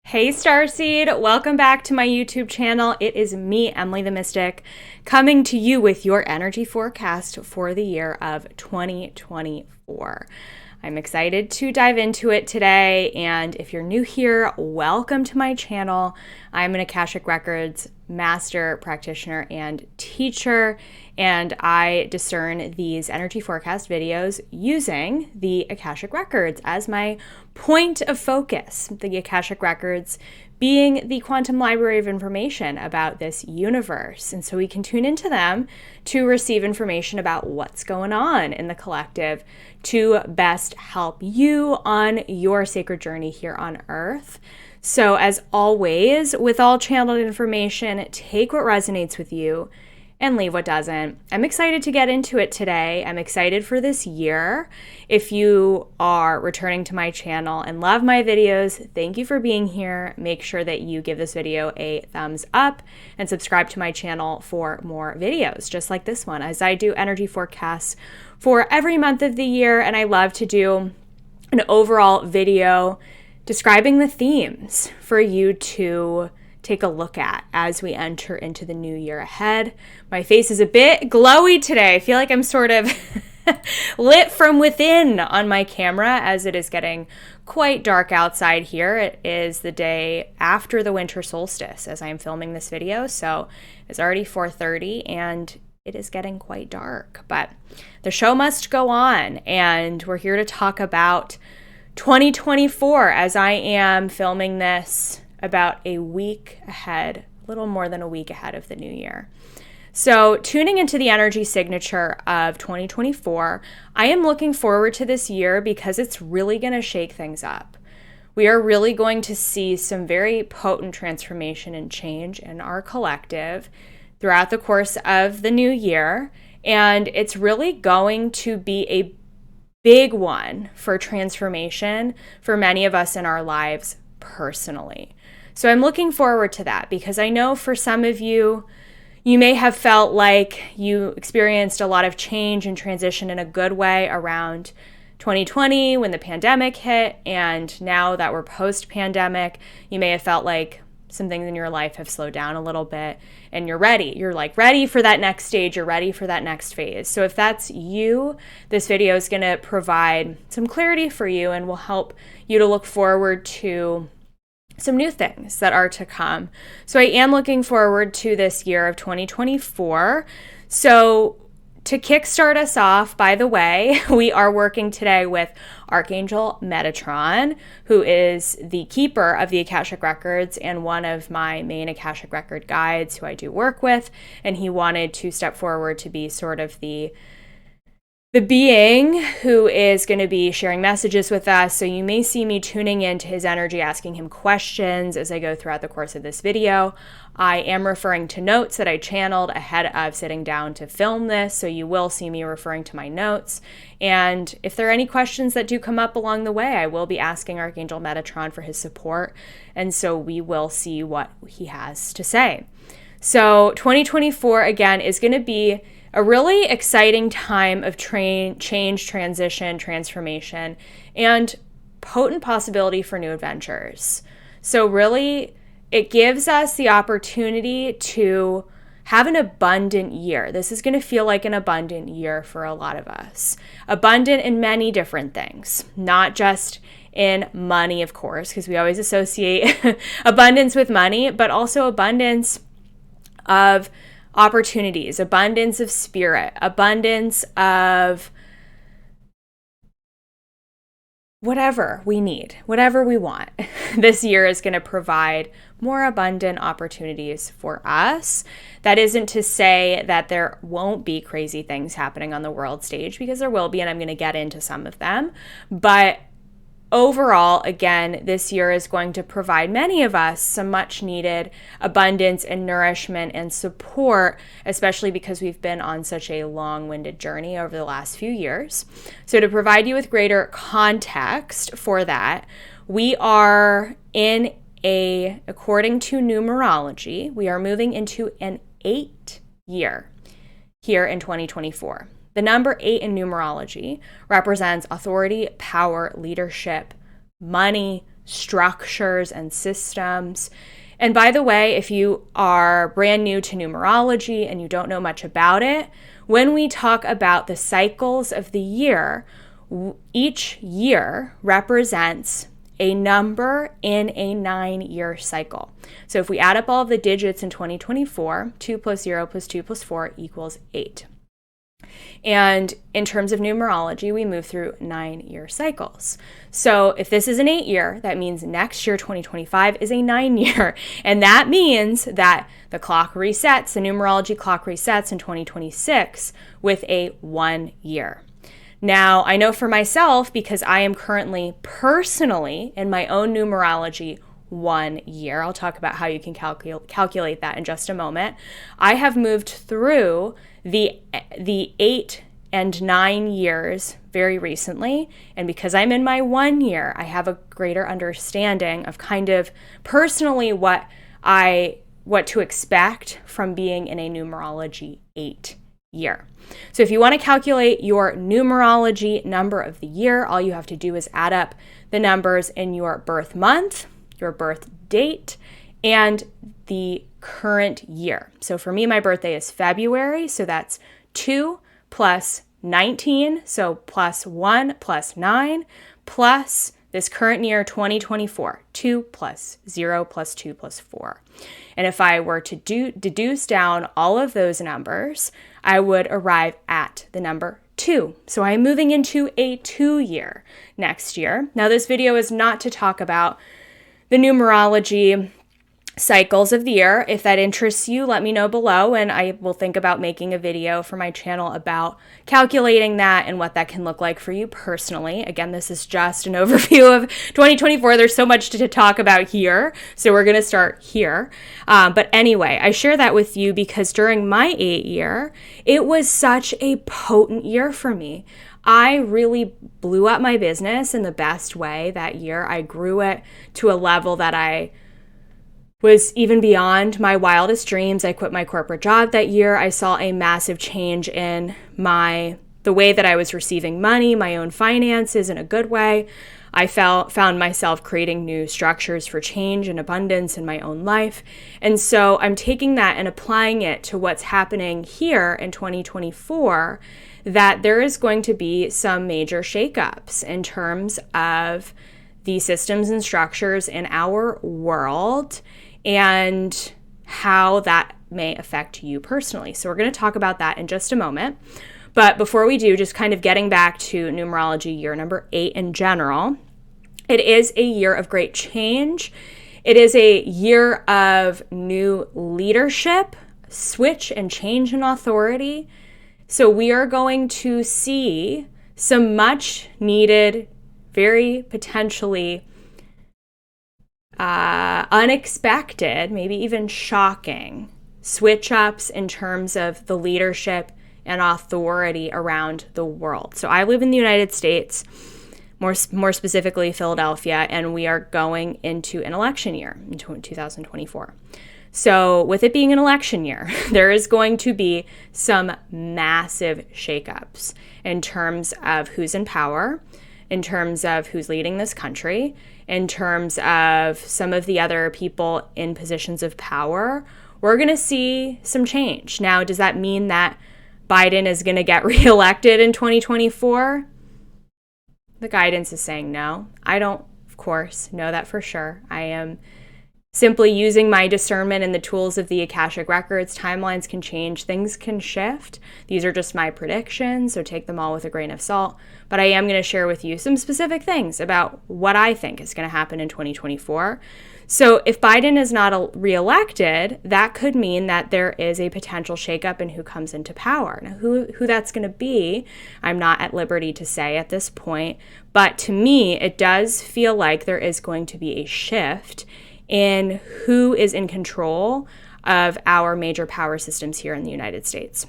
Hey Starseed, welcome back to my YouTube channel. It is me, Emily the Mystic, coming to you with your energy forecast for the year of 2024. I'm excited to dive into it today, and if you're new here, welcome to my channel. I'm an Akashic Records master practitioner and teacher, and I discern these energy forecast videos using the Akashic Records as my point of focus. The Akashic Records being the quantum library of information about this universe. And so we can tune into them to receive information about what's going on in the collective to best help you on your sacred journey here on Earth. So as always, with all channeled information, take what resonates with you and leave what doesn't. I'm excited to get into it today. I'm excited for this year. If you are returning to my channel and love my videos, thank you for being here. Make sure that you give this video a thumbs up and subscribe to my channel for more videos just like this one, as I do energy forecasts for every month of the year. And I love to do an overall video describing the themes for you to take a look at as we enter into the new year ahead. My face is a bit glowy today. I feel like I'm sort of lit from within on my camera as it is getting quite dark outside here. It is the day after the winter solstice as I'm filming this video, so it's already 4:30 and it is getting quite dark. But the show must go on, and we're here to talk about 2024 as I am filming this about a week ahead, a little more than a week ahead of the new year. So tuning into the energy signature of 2024, I am looking forward to this year because it's really going to shake things up. We are really going to see some very potent transformation and change in our collective throughout the course of the new year. And it's really going to be a big one for transformation for many of us in our lives personally. So I'm looking forward to that because I know for some of you, you may have felt like you experienced a lot of change and transition in a good way around 2020 when the pandemic hit. And now that we're post-pandemic, you may have felt like some things in your life have slowed down a little bit and you're ready. You're like ready for that next stage. You're ready for that next phase. So if that's you, this video is going to provide some clarity for you and will help you to look forward to some new things that are to come. So I am looking forward to this year of 2024. So to kickstart us off, by the way, we are working today with Archangel Metatron, who is the keeper of the Akashic Records and one of my main Akashic Record guides who I do work with. And he wanted to step forward to be sort of the being who is going to be sharing messages with us. So you may see me tuning into his energy, asking him questions as I go throughout the course of this video. I am referring to notes that I channeled ahead of sitting down to film this. So you will see me referring to my notes. And if there are any questions that do come up along the way, I will be asking Archangel Metatron for his support. And so we will see what he has to say. So 2024, again, is going to be a really exciting time of change, transition, transformation, and potent possibility for new adventures. So really, it gives us the opportunity to have an abundant year. This is going to feel like an abundant year for a lot of us. Abundant in many different things, not just in money, of course, because we always associate abundance with money, but also abundance of opportunities, abundance of spirit, abundance of whatever we need, whatever we want. This year is going to provide more abundant opportunities for us. That isn't to say that there won't be crazy things happening on the world stage, because there will be, and I'm going to get into some of them. But overall, again, this year is going to provide many of us some much needed abundance and nourishment and support, especially because we've been on such a long-winded journey over the last few years. So to provide you with greater context for that, we are according to numerology, we are moving into an 8 year here in 2024. The number 8 in numerology represents authority, power, leadership, money, structures and systems. And by the way, if you are brand new to numerology and you don't know much about it, when we talk about the cycles of the year, each year represents a number in a 9-year cycle. So if we add up all of the digits in 2024, 2 plus 0 plus 2 plus 4 equals 8. And in terms of numerology, we move through 9-year cycles. So if this is an 8-year, that means next year, 2025, is a 9-year. And that means that the clock resets, the numerology clock resets in 2026 with a 1 year. Now, I know for myself, because I am currently personally in my own numerology 1 year, I'll talk about how you can calculate that in just a moment. I have moved through the 8 and 9 years very recently, and because I'm in my 1 year, I have a greater understanding of kind of personally what to expect from being in a numerology 8 year. So if you want to calculate your numerology number of the year, all you have to do is add up the numbers in your birth month, your birth date, and the current year. So for me, my birthday is February, so that's 2 plus 19, so plus 1 plus 9, plus this current year, 2024, 2 plus 0 plus 2 plus 4. And if I were to deduce down all of those numbers, I would arrive at the number 2. So I'm moving into a 2 year next year. Now, this video is not to talk about the numerology cycles of the year. If that interests you, let me know below, and I will think about making a video for my channel about calculating that and what that can look like for you personally. Again, this is just an overview of 2024. There's so much to talk about here, so we're going to start here. But anyway, I share that with you because during my 8 year, it was such a potent year for me. I really blew up my business in the best way that year. I grew it to a level that I was even beyond my wildest dreams. I quit my corporate job that year. I saw a massive change in the way that I was receiving money, my own finances in a good way. I found myself creating new structures for change and abundance in my own life. And so I'm taking that and applying it to what's happening here in 2024, that there is going to be some major shakeups in terms of the systems and structures in our world and how that may affect you personally. So we're going to talk about that in just a moment. But before we do, just kind of getting back to numerology year number 8 in general, it is a year of great change. It is a year of new leadership, switch and change in authority. So we are going to see some much needed, very potentially unexpected, maybe even shocking switch ups in terms of the leadership and authority around the world. So I live in the United States, more specifically Philadelphia, and we are going into an election year in 2024. So with it being an election year, there is going to be some massive shakeups in terms of who's in power, in terms of who's leading this country, in terms of some of the other people in positions of power. We're going to see some change. Now, does that mean that Biden is going to get reelected in 2024? The guidance is saying no. I don't, of course, know that for sure. I am simply using my discernment and the tools of the Akashic Records. Timelines can change, things can shift. These are just my predictions, so take them all with a grain of salt. But I am going to share with you some specific things about what I think is going to happen in 2024. So if Biden is not reelected, that could mean that there is a potential shakeup in who comes into power. Now, who that's going to be, I'm not at liberty to say at this point. But to me, it does feel like there is going to be a shift in who is in control of our major power systems here in the United States.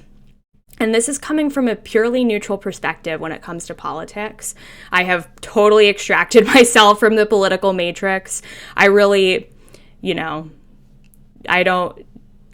And this is coming from a purely neutral perspective when it comes to politics. I have totally extracted myself from the political matrix. I really, I don't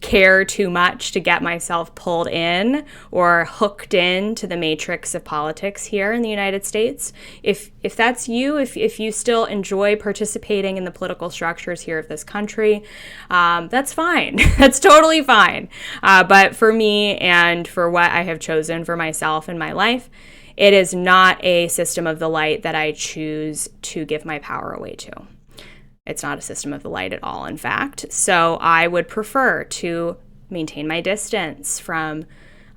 care too much to get myself pulled in or hooked into the matrix of politics here in the United States. If that's you, if you still enjoy participating in the political structures here of this country, that's fine. That's totally fine. But for me and for what I have chosen for myself in my life, it is not a system of the light that I choose to give my power away to. It's not a system of the light at all, in fact. So I would prefer to maintain my distance from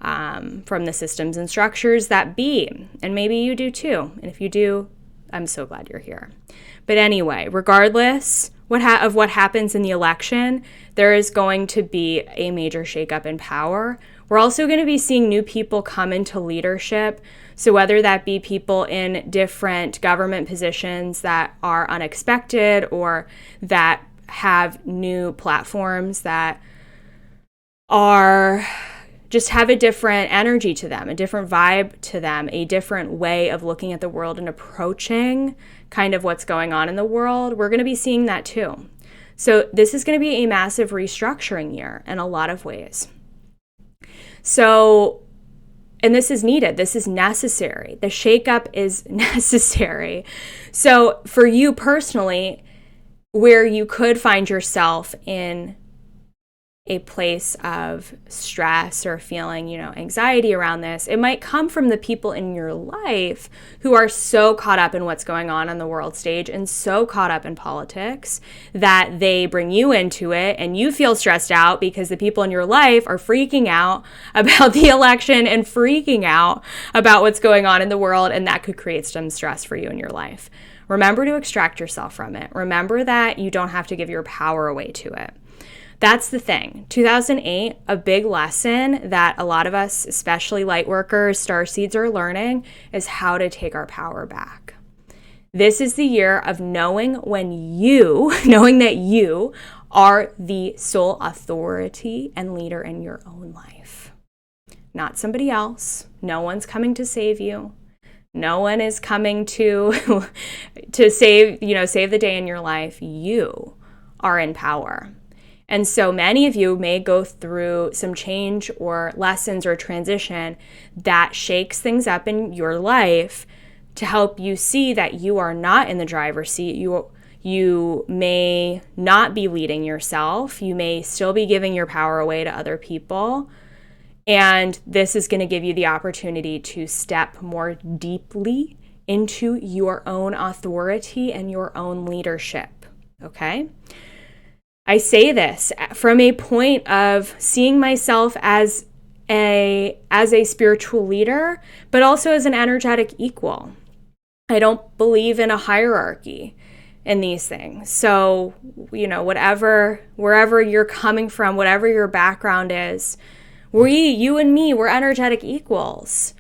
the systems and structures that be. And maybe you do too. And if you do, I'm so glad you're here. But anyway, regardless of what happens in the election, there is going to be a major shakeup in power. We're also going to be seeing new people come into leadership. So whether that be people in different government positions that are unexpected or that have new platforms that are just have a different energy to them, a different vibe to them, a different way of looking at the world and approaching kind of what's going on in the world, we're going to be seeing that too. So this is going to be a massive restructuring year in a lot of ways. So, and this is needed. This is necessary. The shakeup is necessary. So for you personally, where you could find yourself in a place of stress or feeling, anxiety around this, it might come from the people in your life who are so caught up in what's going on the world stage and so caught up in politics that they bring you into it and you feel stressed out because the people in your life are freaking out about the election and freaking out about what's going on in the world, and that could create some stress for you in your life. Remember to extract yourself from it. Remember that you don't have to give your power away to it. That's the thing. 2008, a big lesson that a lot of us, especially Lightworkers, Starseeds, are learning is how to take our power back. This is the year of knowing that you are the sole authority and leader in your own life. Not somebody else. No one's coming to save you. No one is coming to save the day in your life. You are in power. And so many of you may go through some change or lessons or transition that shakes things up in your life to help you see that you are not in the driver's seat. You may not be leading yourself. You may still be giving your power away to other people. And this is going to give you the opportunity to step more deeply into your own authority and your own leadership. Okay? I say this from a point of seeing myself as a spiritual leader, but also as an energetic equal. I don't believe in a hierarchy in these things. So, wherever you're coming from, whatever your background is, you and me, we're energetic equals.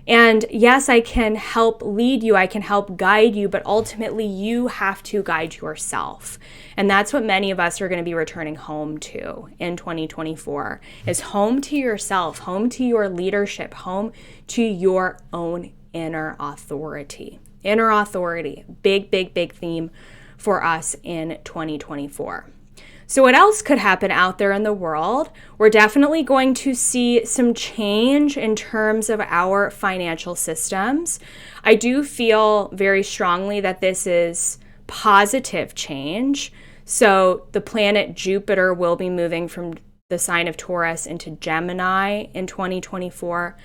And yes, I can help lead you, I can help guide you, but ultimately you have to guide yourself. And that's what many of us are going to be returning home to in 2024, is home to yourself, home to your leadership, home to your own inner authority. Inner authority, big, big, big theme for us in 2024. So what else could happen out there in the world? We're definitely going to see some change in terms of our financial systems. I do feel very strongly that this is positive change. So the planet Jupiter will be moving from the sign of Taurus into Gemini in 2024.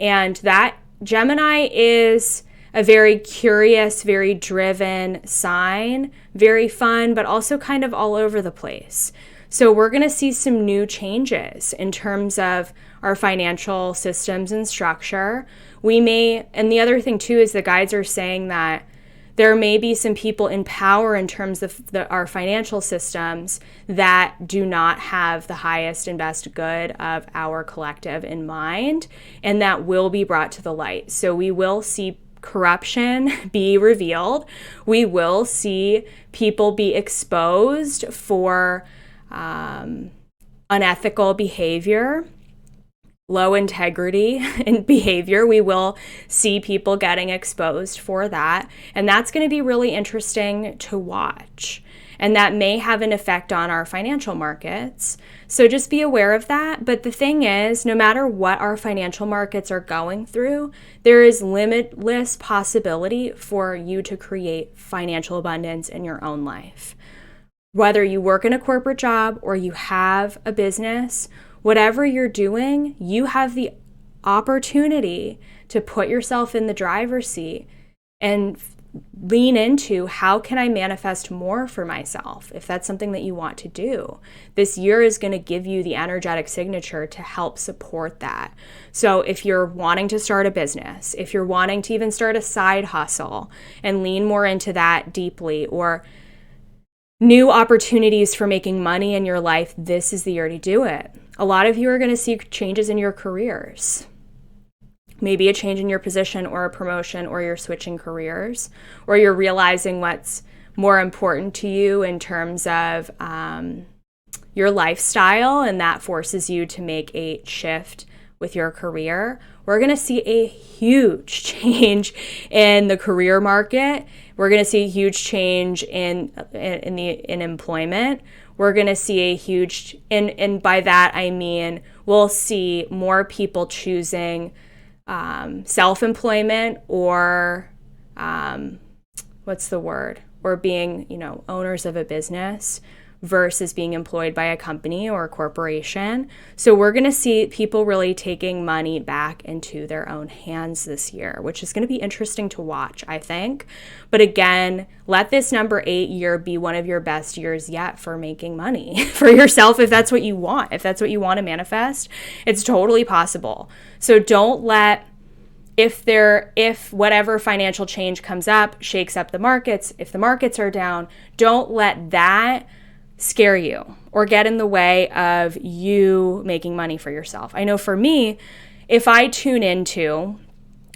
And that Gemini is a very curious, very driven sign, very fun, but also kind of all over the place. So we're going to see some new changes in terms of our financial systems and structure. And the other thing too is the guides are saying that there may be some people in power in terms of our financial systems that do not have the highest and best good of our collective in mind, and that will be brought to the light. So we will see corruption be revealed. We will see people be exposed for unethical behavior, low integrity and behavior. We will see people getting exposed for that. And that's going to be really interesting to watch. And that may have an effect on our financial markets. So just be aware of that. But the thing is, no matter what our financial markets are going through, there is limitless possibility for you to create financial abundance in your own life. Whether you work in a corporate job or you have a business, whatever you're doing, you have the opportunity to put yourself in the driver's seat and lean into, how can I manifest more for myself? If that's something that you want to do, this year is going to give you the energetic signature to help support that. So if you're wanting to start a business, if you're wanting to even start a side hustle and lean more into that deeply, or new opportunities for making money in your life, this is the year to do it. A lot of you are going to see changes in your careers. Maybe a change in your position or a promotion, or you're switching careers, or you're realizing what's more important to you in terms of your lifestyle, and that forces you to make a shift with your career. We're going to see a huge change in the career market. We're going to see a huge change in employment. We're going to see a huge, and by that I mean we'll see more people choosing self-employment, or or being, owners of a business versus being employed by a company or a corporation. So we're going to see people really taking money back into their own hands this year, which is going to be interesting to watch, I think. But again, let this number 8 year be one of your best years yet for making money for yourself, if that's what you want. If that's what you want to manifest, it's totally possible. So don't let, if whatever financial change comes up, shakes up the markets, if the markets are down, don't let that scare you or get in the way of you making money for yourself. I know for me, if I tune into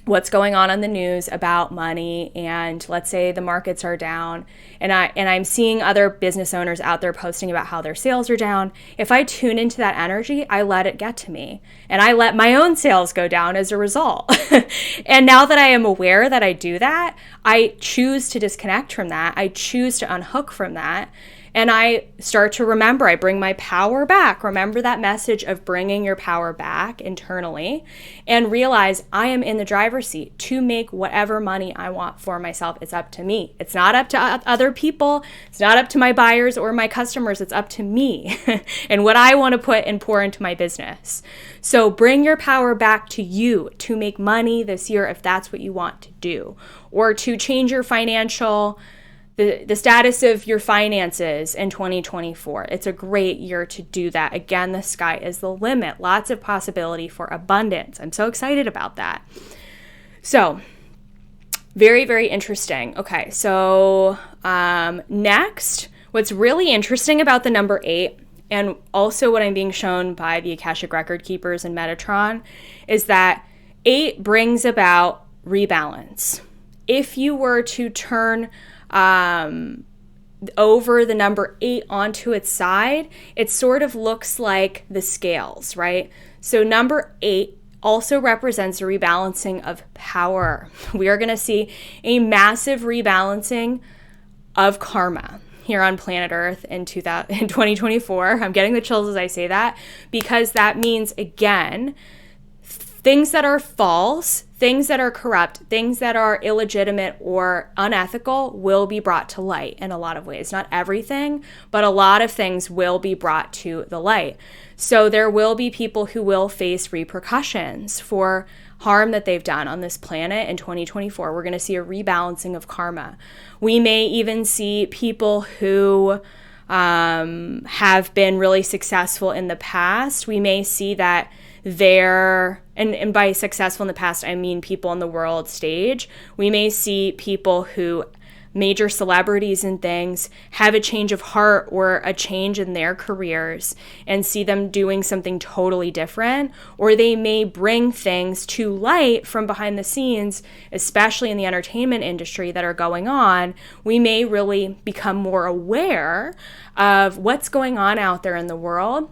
what's going on the news about money, and let's say the markets are down, and I'm seeing other business owners out there posting about how their sales are down, if I tune into that energy, I let it get to me, and I let my own sales go down as a result. And now that I am aware that I do that, I choose to disconnect from that. I choose to unhook from that. And I start to remember, I bring my power back. Remember that message of bringing your power back internally, and realize I am in the driver's seat to make whatever money I want for myself. It's up to me. It's not up to other people. It's not up to my buyers or my customers. It's up to me and what I want to put and pour into my business. So bring your power back to you to make money this year if that's what you want to do, or to change your financial the status of your finances in 2024. It's a great year to do that. Again, the sky is the limit. Lots of possibility for abundance. I'm so excited about that. So, very, very interesting. Okay, so next, what's really interesting about the number 8, and also what I'm being shown by the Akashic Record Keepers and Metatron, is that 8 brings about rebalance. If you were to turn over the number 8 onto its side, it sort of looks like the scales, right? So number 8 also represents a rebalancing of power. We are going to see a massive rebalancing of karma here on planet Earth in 2024. I'm getting the chills as I say that, because that means, again, things that are false, things that are corrupt, things that are illegitimate or unethical will be brought to light in a lot of ways. Not everything, but a lot of things will be brought to the light. So there will be people who will face repercussions for harm that they've done on this planet in 2024. We're going to see a rebalancing of karma. We may even see people who have been really successful in the past. We may see that and by successful in the past, I mean people on the world stage. We may see people who, major celebrities and things, have a change of heart or a change in their careers and see them doing something totally different. Or they may bring things to light from behind the scenes, especially in the entertainment industry, that are going on. We may really become more aware of what's going on out there in the world.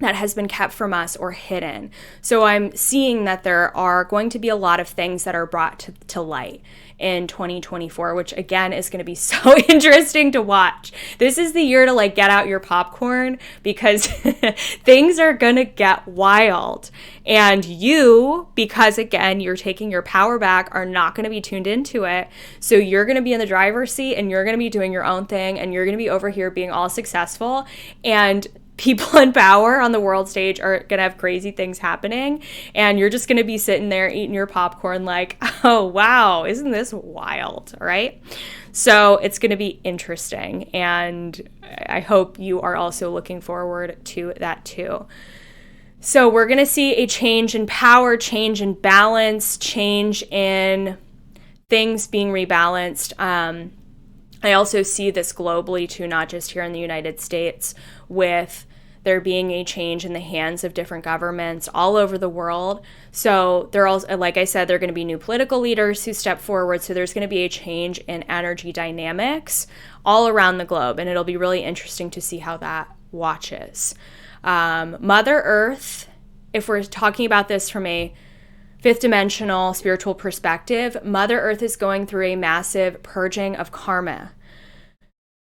that has been kept from us or hidden. So I'm seeing that there are going to be a lot of things that are brought to light in 2024, which again is going to be so interesting to watch. This is the year to like get out your popcorn, because things are going to get wild. And you, because again, you're taking your power back, are not going to be tuned into it. So you're going to be in the driver's seat and you're going to be doing your own thing, and you're going to be over here being all successful, and people in power on the world stage are going to have crazy things happening, and you're just going to be sitting there eating your popcorn like, oh, wow, isn't this wild, right? So it's going to be interesting, and I hope you are also looking forward to that too. So we're going to see a change in power, change in balance, change in things being rebalanced. I also see this globally too, not just here in the United States, with there being a change in the hands of different governments all over the world. So there also, like I said, there are going to be new political leaders who step forward. So there's going to be a change in energy dynamics all around the globe. And it'll be really interesting to see how that watches. Mother Earth, if we're talking about this from a fifth dimensional spiritual perspective, Mother Earth is going through a massive purging of karma.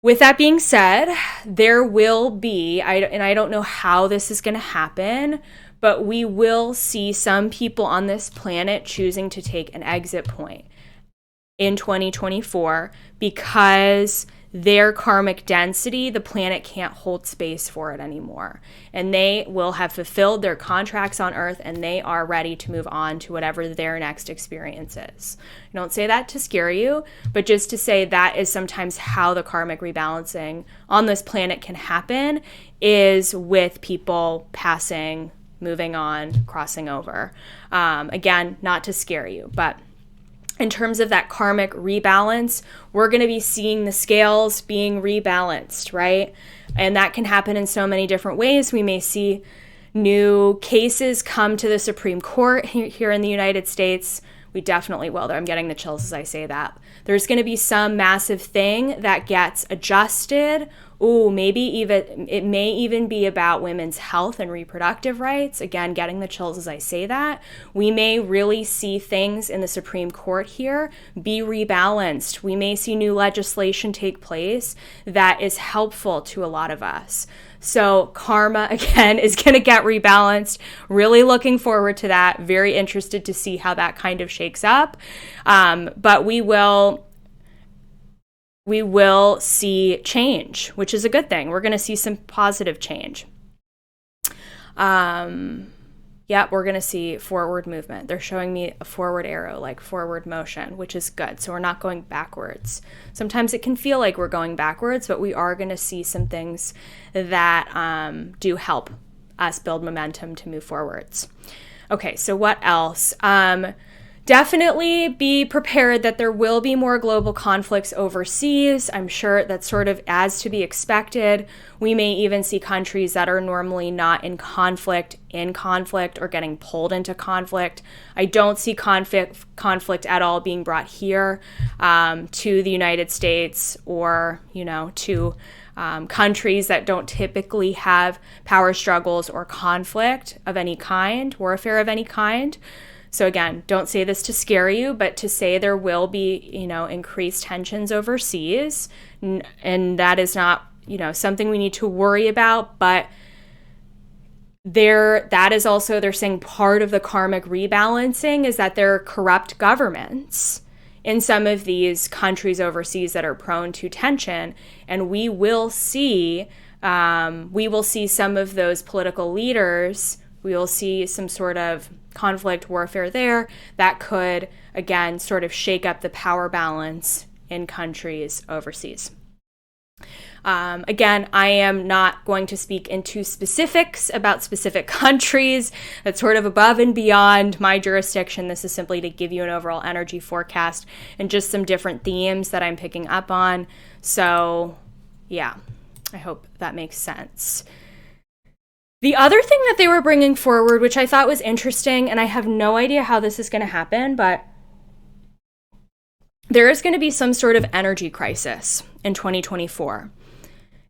With that being said, there will be, and I don't know how this is going to happen, but we will see some people on this planet choosing to take an exit point in 2024 because their karmic density, the planet can't hold space for it anymore. And they will have fulfilled their contracts on Earth, and they are ready to move on to whatever their next experience is. I don't say that to scare you, but just to say that is sometimes how the karmic rebalancing on this planet can happen, is with people passing, moving on, crossing over. Again, not to scare you, but in terms of that karmic rebalance, we're going to be seeing the scales being rebalanced, right? And that can happen in so many different ways. We may see new cases come to the Supreme Court here in the United States. We definitely will. I'm getting the chills as I say that. There's going to be some massive thing that gets adjusted. Ooh, maybe even, it may even be about women's health and reproductive rights. Again, getting the chills as I say that. We may really see things in the Supreme Court here be rebalanced. We may see new legislation take place that is helpful to a lot of us. So karma, again, is going to get rebalanced. Really looking forward to that. Very interested to see how that kind of shakes up. But we will see change, which is a good thing. We're going to see some positive change. We're going to see forward movement. They're showing me a forward arrow, like forward motion, which is good. So we're not going backwards. Sometimes it can feel like we're going backwards, but we are going to see some things that do help us build momentum to move forwards. Okay, so what else? Definitely be prepared that there will be more global conflicts overseas. I'm sure that's sort of as to be expected. We may even see countries that are normally not in conflict or getting pulled into conflict. I don't see conflict at all being brought here to the United States or, to countries that don't typically have power struggles or conflict of any kind, warfare of any kind. So again, don't say this to scare you, but to say there will be, increased tensions overseas. And that is not, something we need to worry about. But that is also, they're saying part of the karmic rebalancing is that there are corrupt governments in some of these countries overseas that are prone to tension. And we will see some of those political leaders. We will see some sort of conflict warfare there that could, again, sort of shake up the power balance in countries overseas. Again, I am not going to speak into specifics about specific countries. That's sort of above and beyond my jurisdiction. This is simply to give you an overall energy forecast and just some different themes that I'm picking up on. So, yeah, I hope that makes sense. The other thing that they were bringing forward, which I thought was interesting, and I have no idea how this is going to happen, but there is going to be some sort of energy crisis in 2024.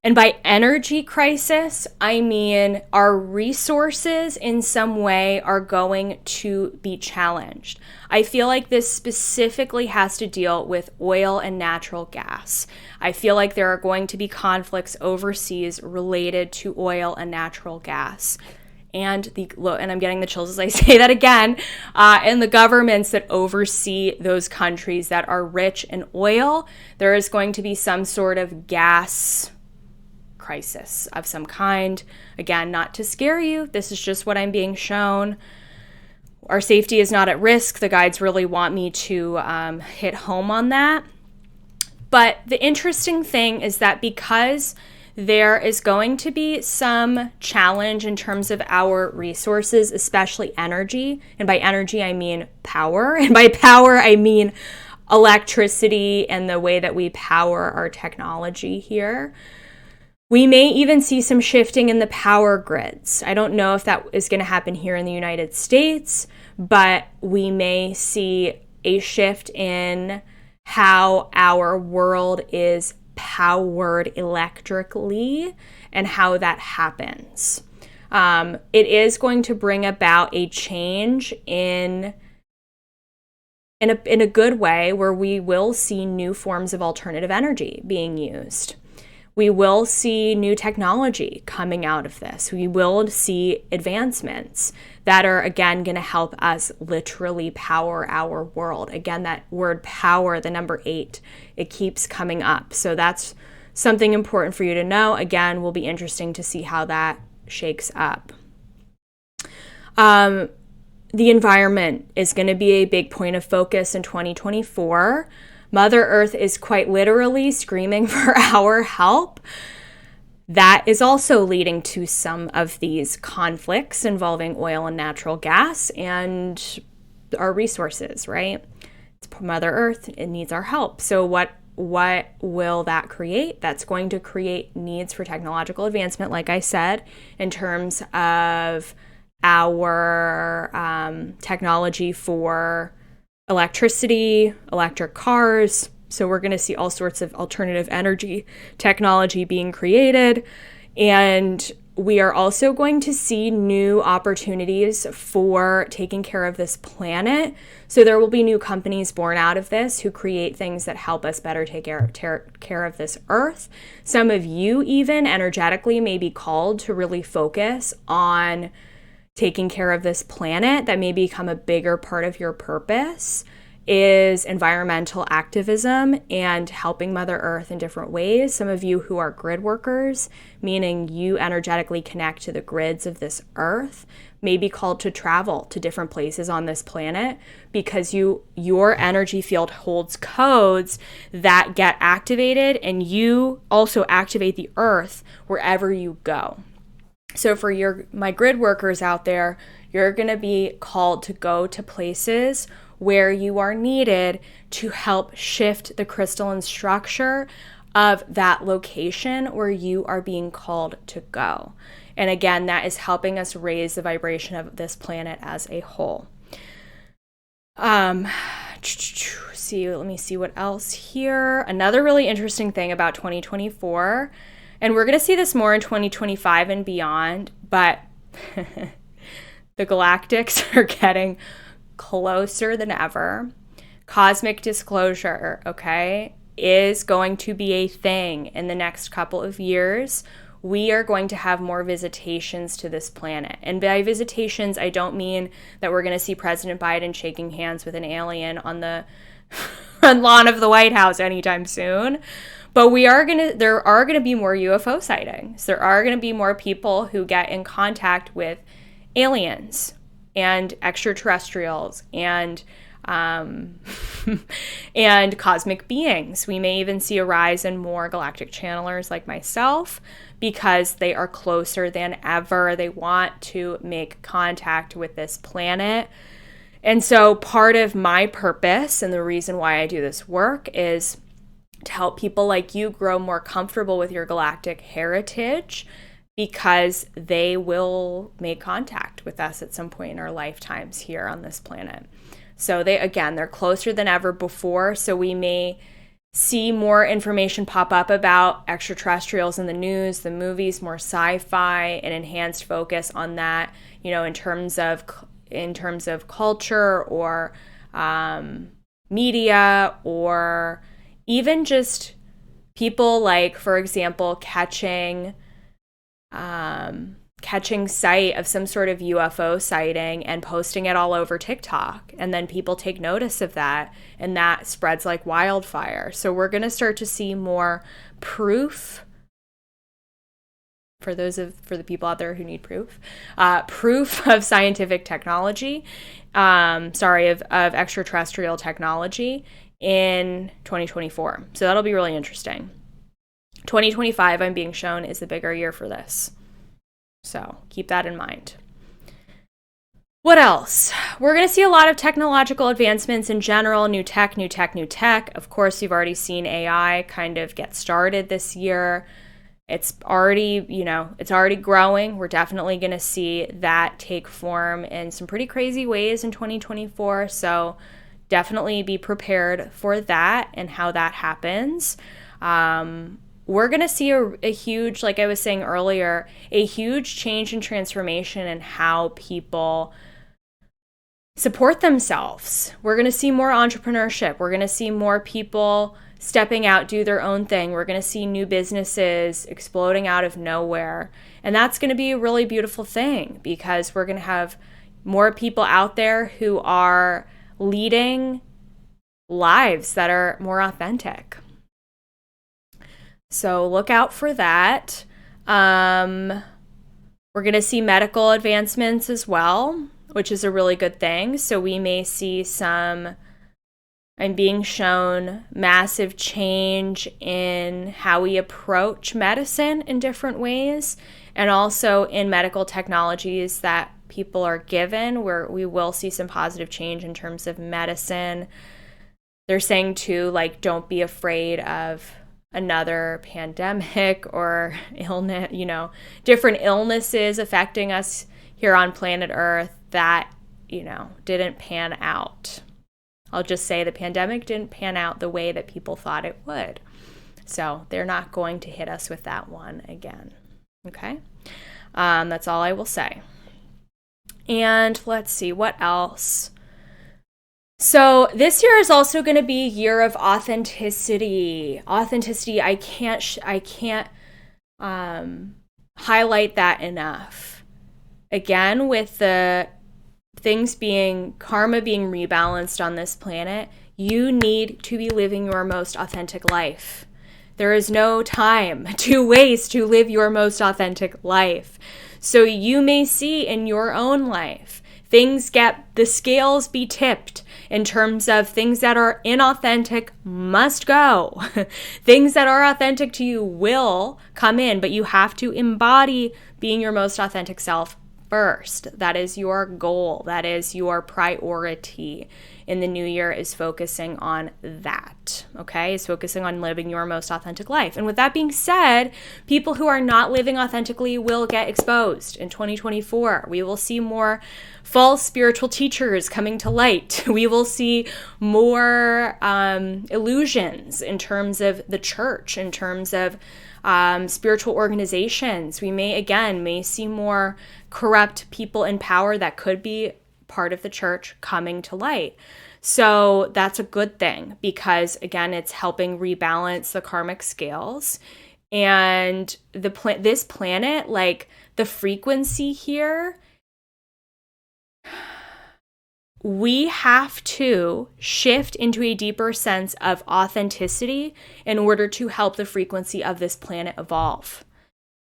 And by energy crisis, I mean our resources in some way are going to be challenged. I feel like this specifically has to deal with oil and natural gas. I feel like there are going to be conflicts overseas related to oil and natural gas. And I'm getting the chills as I say that again, and the governments that oversee those countries that are rich in oil, there is going to be some sort of gas crisis of some kind. Again, not to scare you. This is just what I'm being shown. Our safety is not at risk. The guides really want me to hit home on that. But the interesting thing is that because there is going to be some challenge in terms of our resources, especially energy, and by energy I mean power, and by power I mean electricity and the way that we power our technology here. We may even see some shifting in the power grids. I don't know if that is going to happen here in the United States, but we may see a shift in how our world is powered electrically and how that happens. It is going to bring about a change in a good way, where we will see new forms of alternative energy being used. We will see new technology coming out of this. We will see advancements that are, again, going to help us literally power our world. Again, that word power, the number 8, it keeps coming up. So that's something important for you to know. Again, will be interesting to see how that shakes up. The environment is going to be a big point of focus in 2024. Mother Earth is quite literally screaming for our help. That is also leading to some of these conflicts involving oil and natural gas and our resources, right? It's Mother Earth, it needs our help. So what will that create? That's going to create needs for technological advancement, like I said, in terms of our technology for electricity, electric cars. So we're going to see all sorts of alternative energy technology being created. And we are also going to see new opportunities for taking care of this planet. So there will be new companies born out of this who create things that help us better take care of this earth. Some of you even energetically may be called to really focus on taking care of this planet. That may become a bigger part of your purpose, is environmental activism and helping Mother Earth in different ways. Some of you who are grid workers, meaning you energetically connect to the grids of this earth, may be called to travel to different places on this planet because your energy field holds codes that get activated, and you also activate the earth wherever you go. So for my grid workers out there, you're going to be called to go to places where you are needed to help shift the crystalline structure of that location where you are being called to go. And again, that is helping us raise the vibration of this planet as a whole. Let me see what else here. Another really interesting thing about 2024, and we're going to see this more in 2025 and beyond, but the galactics are getting closer than ever. Cosmic disclosure, okay, is going to be a thing in the next couple of years. We are going to have more visitations to this planet. And by visitations, I don't mean that we're going to see President Biden shaking hands with an alien on the front lawn of the White House anytime soon. But there are going to be more UFO sightings. There are going to be more people who get in contact with aliens and extraterrestrials and and cosmic beings. We may even see a rise in more galactic channelers like myself because they are closer than ever. They want to make contact with this planet. And so part of my purpose and the reason why I do this work is to help people like you grow more comfortable with your galactic heritage, because they will make contact with us at some point in our lifetimes here on this planet. So they're closer than ever before. So we may see more information pop up about extraterrestrials in the news, the movies, more sci-fi, an enhanced focus on that, you know, in terms of culture or media, or even just people, like, for example, catching sight of some sort of UFO sighting and posting it all over TikTok. And then people take notice of that, and that spreads like wildfire. So we're going to start to see more proof, for the people out there who need proof of scientific technology, of extraterrestrial technology in 2024. So that'll be really interesting. 2025, I'm being shown, is the bigger year for this. So keep that in mind. What else? We're going to see a lot of technological advancements in general, new tech. Of course, you've already seen AI kind of get started this year. It's already growing. We're definitely going to see that take form in some pretty crazy ways in 2024. So definitely be prepared for that and how that happens. We're going to see a huge, like I was saying earlier, a huge change and transformation in how people support themselves. We're going to see more entrepreneurship. We're going to see more people stepping out, do their own thing. We're going to see new businesses exploding out of nowhere. And that's going to be a really beautiful thing, because we're going to have more people out there who are leading lives that are more authentic. So look out for that. We're going to see medical advancements as well, which is a really good thing. So we may see I'm being shown massive change in how we approach medicine in different ways, and also in medical technologies that people are given, where we will see some positive change in terms of medicine. They're saying too, like, don't be afraid of another pandemic or illness, different illnesses affecting us here on planet Earth that, didn't pan out. I'll just say the pandemic didn't pan out the way that people thought it would. So they're not going to hit us with that one again. Okay? That's all I will say. And let's see, what else? So this year is also going to be a year of authenticity. I can't highlight that enough. Again, with the karma being rebalanced on this planet, you need to be living your most authentic life. There is no time to waste to live your most authentic life. So you may see in your own life, the scales be tipped in terms of things that are inauthentic must go. Things that are authentic to you will come in, but you have to embody being your most authentic self first. That is your goal. That is your priority in the new year, is focusing on that, okay? Is focusing on living your most authentic life. And with that being said, people who are not living authentically will get exposed in 2024. We will see more false spiritual teachers coming to light. We will see more illusions in terms of the church, in terms of spiritual organizations. We may see more corrupt people in power that could be part of the church coming to light. So that's a good thing, because again, it's helping rebalance the karmic scales. And this planet, like the frequency here, we have to shift into a deeper sense of authenticity in order to help the frequency of this planet evolve.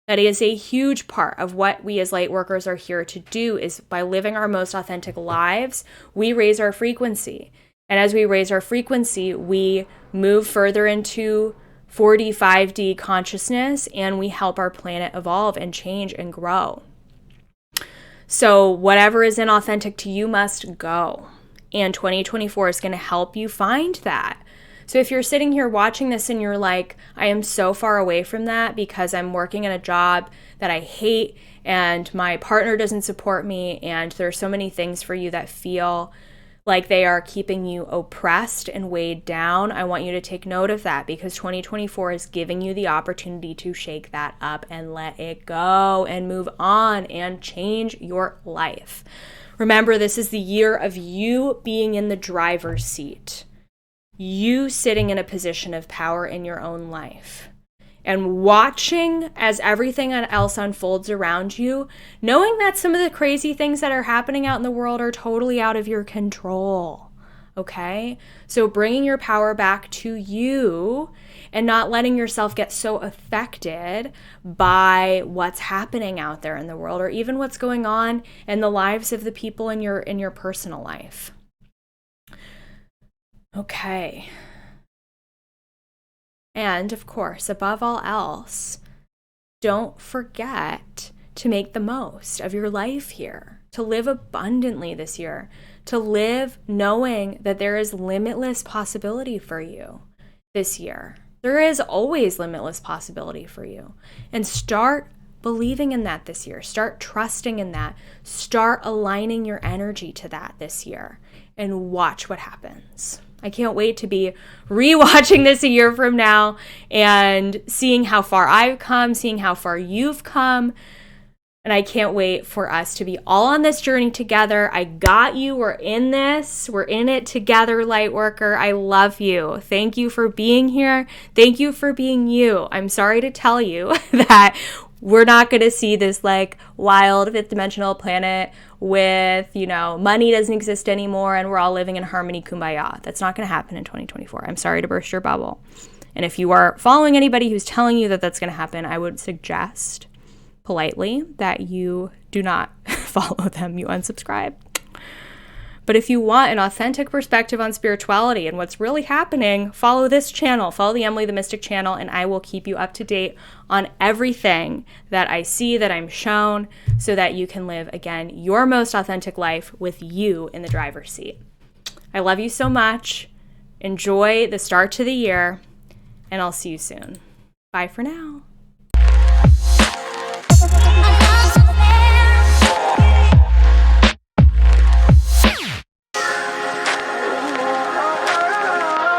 That is a huge part of what we as light workers are here to do, is by living our most authentic lives, we raise our frequency. And as we raise our frequency, we move further into 4D, 5D consciousness, and we help our planet evolve and change and grow. So whatever is inauthentic to you must go. And 2024 is going to help you find that. So if you're sitting here watching this and you're like, I am so far away from that because I'm working in a job that I hate and my partner doesn't support me, and there's so many things for you that feel like they are keeping you oppressed and weighed down, I want you to take note of that, because 2024 is giving you the opportunity to shake that up and let it go and move on and change your life. Remember, this is the year of you being in the driver's seat, you sitting in a position of power in your own life, and watching as everything else unfolds around you, knowing that some of the crazy things that are happening out in the world are totally out of your control, okay? So bringing your power back to you and not letting yourself get so affected by what's happening out there in the world, or even what's going on in the lives of the people in your personal life. Okay. And of course, above all else, don't forget to make the most of your life here, to live abundantly this year, to live knowing that there is limitless possibility for you this year. There is always limitless possibility for you. And start believing in that this year. Start trusting in that. Start aligning your energy to that this year, and watch what happens. I can't wait to be rewatching this a year from now and seeing how far I've come, seeing how far you've come. And I can't wait for us to be all on this journey together. I got you. We're in this. We're in it together, Lightworker. I love you. Thank you for being here. Thank you for being you. I'm sorry to tell you that we're not going to see this like wild fifth dimensional planet with, money doesn't exist anymore and we're all living in harmony, kumbaya. That's not going to happen in 2024. I'm sorry to burst your bubble. And if you are following anybody who's telling you that that's going to happen, I would suggest politely that you do not follow them, you unsubscribe. But if you want an authentic perspective on spirituality and what's really happening, follow this channel, follow the Emily the Mystic channel, and I will keep you up to date on everything that I see, that I'm shown, so that you can live, again, your most authentic life with you in the driver's seat. I love you so much. Enjoy the start to the year, and I'll see you soon. Bye for now.